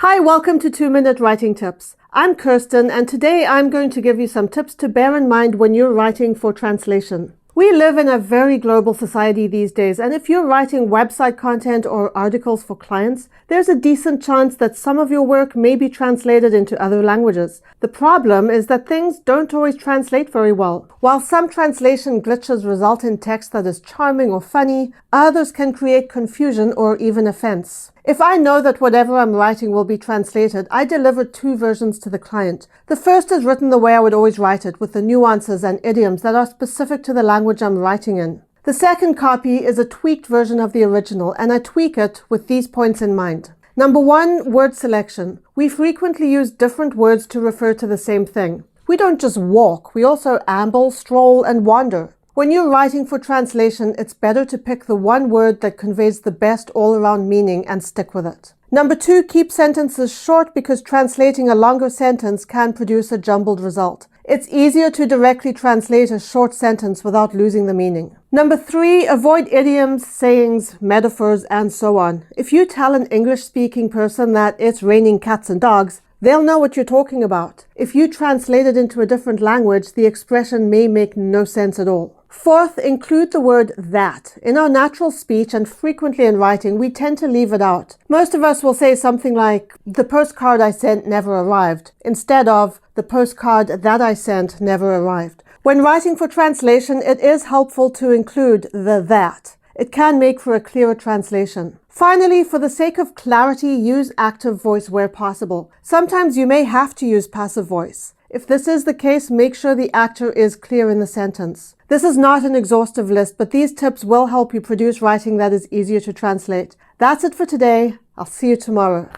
Hi, welcome to 2-Minute Writing Tips. I'm Kirsten, and today I'm going to give you some tips to bear in mind when you're writing for translation. We live in a very global society these days, and if you're writing website content or articles for clients, there's a decent chance that some of your work may be translated into other languages. The problem is that things don't always translate very well. While some translation glitches result in text that is charming or funny, others can create confusion or even offense. If I know that whatever I'm writing will be translated, I deliver two versions to the client. The first is written the way I would always write it, with the nuances and idioms that are specific to the language I'm writing in. The second copy is a tweaked version of the original, and I tweak it with these points in mind. Number 1, word selection. We frequently use different words to refer to the same thing. We don't just walk, we also amble, stroll, and wander. When you're writing for translation, it's better to pick the one word that conveys the best all-around meaning and stick with it. Number 2, keep sentences short because translating a longer sentence can produce a jumbled result. It's easier to directly translate a short sentence without losing the meaning. Number 3, avoid idioms, sayings, metaphors, and so on. If you tell an English-speaking person that it's raining cats and dogs, they'll know what you're talking about. If you translate it into a different language, the expression may make no sense at all. Fourth, include the word that. In our natural speech and frequently in writing, we tend to leave it out. Most of us will say something like, "The postcard I sent never arrived," instead of, "The postcard that I sent never arrived." When writing for translation, it is helpful to include the that. It can make for a clearer translation. Finally, for the sake of clarity, use active voice where possible. Sometimes you may have to use passive voice. If this is the case, make sure the actor is clear in the sentence. This is not an exhaustive list, but these tips will help you produce writing that is easier to translate. That's it for today. I'll see you tomorrow.